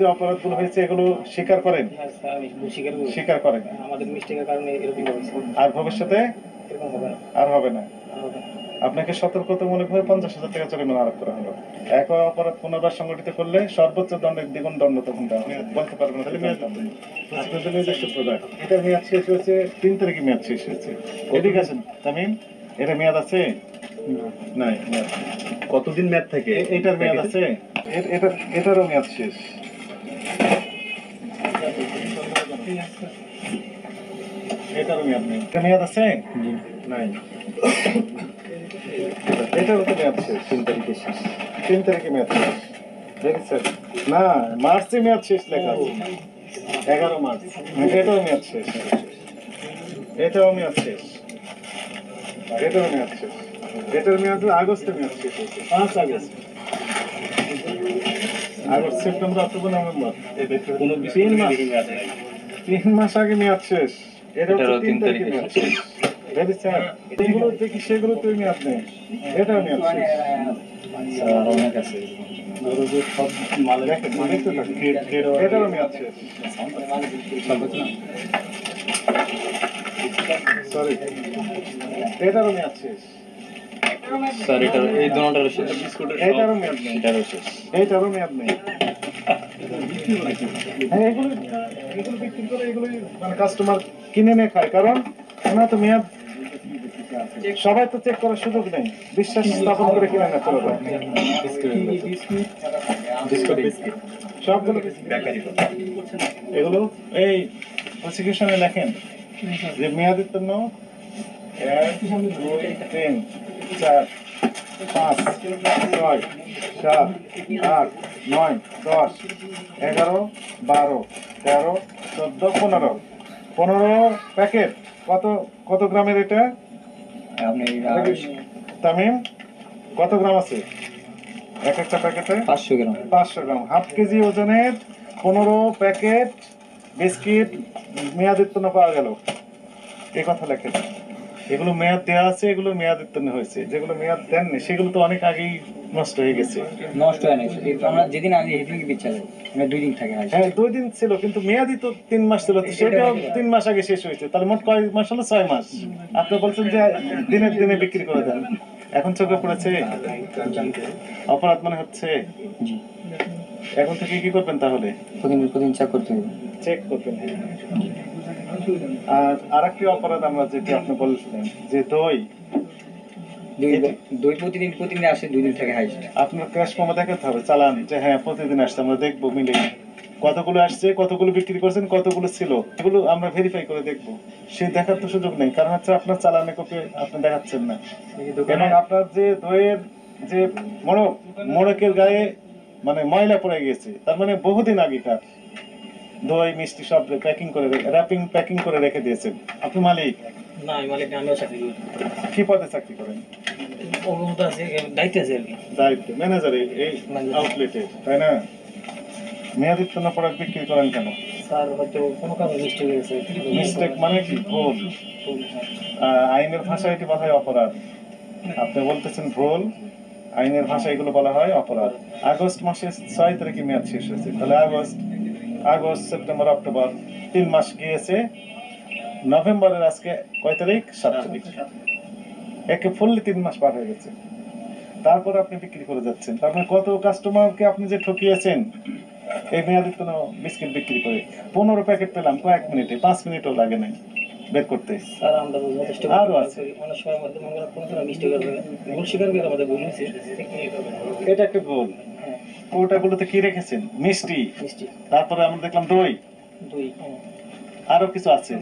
যে অপরাধগুলো হয়েছে এগুলো স্বীকার করেন? স্বীকার করেন। আমাদের মিস্টেকের কারণে এরকম হয়েছে। আর ভবিষ্যতে এরকম হবে না। আর হবে না। আপনাকে সতর্কতামূলকভাবে 50,000 টাকা জরিমানা আরোপ করা হলো। একই অপরাধ পুনর্বার সংগঠিত করলে সর্বোচ্চ দণ্ডের দ্বিগুণ দণ্ড তখন দেওয়া হবে। বলতে পারবেন না, আপনাদের নিজস্ব প্রোডাক্ট। এটার মেয়াদ শেষ হয়েছে 3 তারিখে মেয়াদ শেষ হয়েছে। এদিকে আছেন তামিম, এটা মেয়াদ আছে? নাই মেয়াদ। কতদিন মেয়াদ থাকে? এটার মেয়াদ আছে? এটারও মেয়াদ শেষ। এটারও মেয়াদ নেই। এটা মেয়াদ আছে? নাই। এটারও তো মেয়াদ শেষ। 3 তারিখে শেষ। 3 তারিখে মেয়াদ শেষ। দেখেছেন? না, মার্চে মেয়াদ শেষ লেখা আছে। 11 মার্চ। এটাও মেয়াদ শেষ। এটাও মেয়াদ শেষ। এটাও মেয়াদ শেষ। এটার মেয়াদ আগস্টে মেয়াদ শেষ হয়েছে। 5 August. August, September, October, November. 3 মাস আগে মেয়াদ শেষ। এটাও 3 তারিখে মেয়াদ শেষ। দেখেছেন? এগুলো দেখি সেগুলো তো মেয়াদ নেই। এটাও মেয়াদ শেষ। অনেক আছে। সব মালে দেখতে থাকি। এটাও মেয়াদ শেষ। সরি, এটারও মেয়াদ শেষ। স্যার এটা এই দুটোটার শেষ। বিস্কুটের এটারও মেয়াদ নেই। এটারও শেষ। এইটারও মেয়াদ নেই। হ্যাঁ, এগুলো বিক্রি করে এগুলো মানে কাস্টমার কিনে নিয়ে খায়, কারণ ওনার তো মেয়াদ সবাই তো চেক করার সুযোগ নেই। বিশ্বাস স্থাপন করে কিনে না চলে যায়। সবগুলো এগুলো এই প্রসিকিউশনে লেখেন যে মেয়াদোত্তীর্ণ 1, 2, 3, 4, 5, 6, 7, 8, 9, 10, 11, 12, 13, 14, 15 15 প্যাকেট। কত গ্রামের এটা আপনি তামিম? কত গ্রাম আছে এক একটা প্যাকেটে? 500 গ্রাম। 500 গ্রাম। হাফ কেজি ওজনের 15 প্যাকেট বিস্কিট মেয়াদ উত্তীর্ণ পাওয়া গেল। এই কথা লেখেন। এগুলো মেয়াদ দেওয়া আছে, এগুলো মেয়াদ উত্তীর্ণ হয়েছে। যেগুলো মেয়াদ দেননি সেগুলো তো অনেক আগেই নষ্ট হয়ে গেছে। নষ্ট হয় না। আমরা যেদিন আগে সেদিন বিচার মানে 2 দিন থাকে। হ্যাঁ, 2 দিন ছিল, কিন্তু মেয়াদই তো 3 মাস ছিল। তো সেটাও 3 মাস আগে শেষ হয়েছে। তাহলে মোট কয় মাস হলো? 6 মাস। আপনি বলছেন যে দিনের দিনে বিক্রি করে দেন। এখন চোখে পড়েছে অপরাধ মনে হচ্ছে। জি। এখন থেকে কি করবেন তাহলে? প্রতিদিন চেক করতে হবে। চেক করবেন। আর আরেকটি অপরাধ আমরা যেটি আপনি বলছিলেন যে দই প্রতিদিন আসে, 2 দিন থেকে হাইস্ট। আপনার ক্যাশ মেমো দেখাতে হবে, চালান, যে হ্যাঁ প্রতিদিন আসছে। আমরা দেখবো মিলে কতগুলো আসছে, কতগুলো বিক্রি করছেন, কতগুলো ছিল, এগুলো আমরা ভেরিফাই করে দেখবো। সে দেখার তো সুযোগ নেই, কারণ হচ্ছে আপনার চালানে কপি আপনি দেখাচ্ছেন না। এবং আপনার যে দইয়ের যে মোড়কের গায়ে মানে ময়লা পড়ে গেছে, তার মানে বহুদিন আগেকার দই মিষ্টি সব প্যাকিং করে রেখে দিয়েছেন। আপনি মালিক? না, আমি মালিক না, আমিও চাকরি করি। কি পদে চাকরি করেন? অভিজ্ঞতা আছে, দায়িত্ব আছে আর কি। দায়িত্ব ম্যানেজার এই আউটলেটে, তাই না? মেয়াদ উত্তীর্ণ প্রোডাক্ট বিক্রি করেন কেন? স্যার হয়তো কোনো কারণে মিস্টেক হয়েছে। মিস্টেক মানে কি? ভুল। আইনের ভাষায় এটি বলা হয় অপরাধ। আপনি বলতেছেন ভুল, আইনের ভাষায় এগুলো বলা হয় অপরাধ। আগস্ট মাসের 6 তারিখে মেয়াদ শেষ হয়েছে। তাহলে আগস্ট, সেপ্টেম্বর, অক্টোবর 3 মাস গিয়েছে। নভেম্বরের আজকে কয় তারিখ? 7 তারিখ। একে ফুললি 3 মাস পার হয়ে গেছে। তারপর আপনি বিক্রি করে যাচ্ছেন। তার মানে কত কাস্টমারকে আপনি যে ঠকিয়েছেন এই মেয়াদে কোনো বিস্কিট বিক্রি করে। 15 প্যাকেট পেলাম কয়েক মিনিটে, 5 মিনিটও লাগে নাই বের করতে। স্যার আমরা যথেষ্ট আরো আছে। অনেক সময় মধ্যে কোনো মিস্টেক হবে, ভুল স্বীকার করে আমাদের ভুল হয়েছে। এটা একটা ভুল। ওটাগুলোতে কি রেখেছেন? মিষ্টি। তারপরে আমরা দেখলাম দই, আরো কিছু আছে,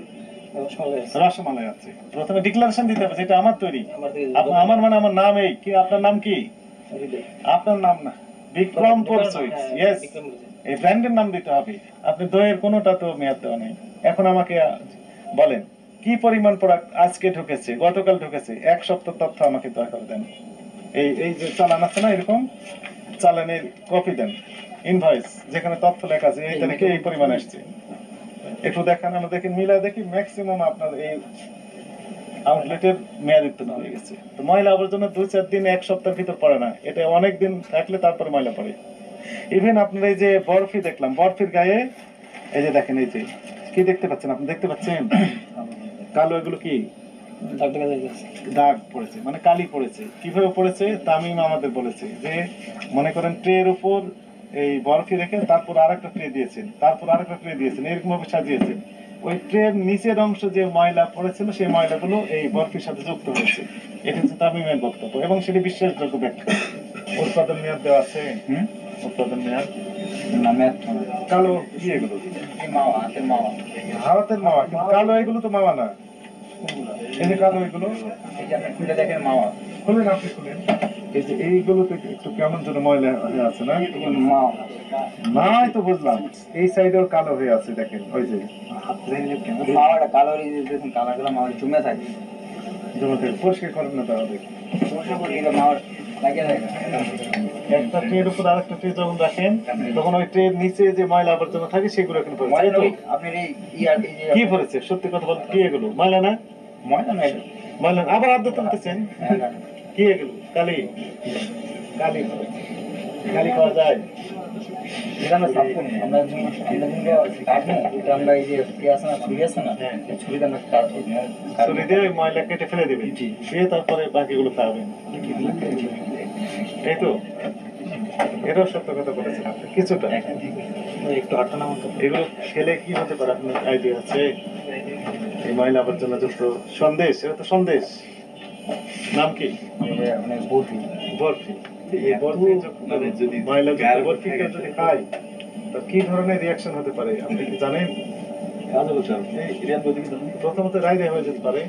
রসমালাই আছে। প্রথমে ডিক্লারেশন দিতে হবে যেটা আমার তৈরি। আমার মানে আমার নাম এই কি? আপনার নাম কি? আপনার নাম না, বিক্রমপুর সুইটস। ইয়েস, এই ব্র্যান্ডের নাম দিতে হবে। আপনি দইয়ের কোনোটা তো মেয়াদ দেওয়া নেই। এখন আমাকে বলেন কি পরিমাণ প্রোডাক্ট আজকে ঢুকেছে, গতকাল ঢুকেছে, 1 সপ্তাহ তথ্য আমাকে দয়া করে দেন। এই যে চালান আছে না, এরকম চালানের কপি দেন, ইনভয়েস, যেখানে তথ্য লেখা আছে এই তারিখে এই পরিমাণ আসছে। একটু দেখান, আমরা দেখি মিলাই দেখি। ম্যাক্সিমাম আপনার এই আউটলেটের মেয়াদ উত্তীর্ণ হয়ে গেছে। তো ময়লা আবর্জনা 2-4 দিন 1 সপ্তাহের ভিতর পড়ে না, এটা অনেক দিন থাকলে তারপরে ময়লা পড়ে। ইভেন আপনার এই যে বরফি দেখলাম, বরফির গায়ে এই যে দেখেন, এই যে কি দেখতে পাচ্ছেন আপনি, দেখতে পাচ্ছেন কালো, এগুলো কি দাগ পড়েছে, মানে কালি পড়েছে। কিভাবে পড়েছে তামিম আমাদের বলেছে যে মনে করেন ট্রের উপর এই বরফি রেখে তারপর আরেকটা ট্রে দিয়েছেন, তারপর আরেকটা ট্রে দিয়েছেন, এরকম ভাবে সাজিয়েছেন। ওই ট্রের নিচের অংশ যে ময়লা পড়েছিল সেই ময়লাগুলো এই বরফির সাথে যুক্ত হয়েছে। এটা হচ্ছে তামিমের বক্তব্য এবং সেটি বিশ্বাসযোগ্য ব্যাখ্যা। উৎপাদন মেয়াদ দেওয়া আছে, উৎপাদন মেয়াদ না ম্যাথ কালো কি এগুলো? মাওয়া, হাতের মাওয়া। হাতের মাওয়া, কিন্তু কালো এগুলো তো মাওয়া না। এই যে কালো এগুলো, এই যে আপনি খুলে দেখেন মাওয়া, খুলেন, আপনি খুলেন। এই যে এইগুলোতে একটু কেমন যেন ময়লা হয়ে আছে না? মাওয়া নাই তো বুঝলাম, এই সাইডেও কালো হয়ে আছে দেখেন, ওই যে মাওয়াটা কালো হয়ে যে দেখুন কালারগুলো মাওয়া জমে থাকে, জমাতে পরিষ্কার করেন না তাহলে। সমস্যা করে কিন্তু মাওয়া লাগিয়ে থাকে না। একটা ট্রের উপর আরেকটা ট্রে যখন রাখেন তখন ওই ট্রের নিচে যে ময়লা আবর্জনা থাকে সেগুলো এখানে পড়েছে, তাই তো? আপনার এই ইয়ার এই যে কি পড়েছে সত্যি কথা বলেন, কি এগুলো? ময়লা না? ময়লা না এটা? ময়লা না। আবার আদ্য তুলতেছেন, কি এগুলো? কালি, কালি পড়েছে। কালি পাওয়া যায়? এটা আমরা সাফ করি না। আমরা যখন কাটবো এটা আমরা এই যে ইয়ে আছে না, ছুরি আছে না, হ্যাঁ। এই ছুরিতে আমরা কাটবো। ছুরি দিয়ে ওই ময়লা কেটে ফেলে দেবেন, দিয়ে তারপরে বাকিগুলো খাবেন, এই তো? এটাও সত্য কথা বলেছেন আপনি কিছুটা। একটু হাঁটা না মতো এগুলো খেলে কি হতে পারে আপনার আইডিয়া আছে? এই ময়লা আবর্জনা যুক্ত সন্দেশ, এটা তো সন্দেশ, নাম কি? মানে বলছি বরফি। এই বরফি মানে যদি ময়লা যুক্ত বরফি কেউ যদি খায় তো কি ধরনের রিয়াকশন হতে পারে আপনি কি জানেন? প্রথমত রাইরে হয়ে যেতে পারে,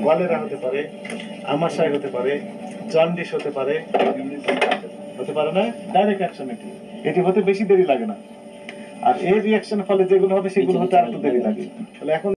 কলেরা হতে পারে, আমাশয় হতে পারে, জন্ডিস হতে পারে, হতে পারে না? ডাইরেক্ট অ্যাকশন এটি, এটি হতে বেশি দেরি লাগে না। আর এই রিয়াকশনের ফলে যেগুলো হবে সেগুলো হতে আর একটু দেরি লাগে। তাহলে এখন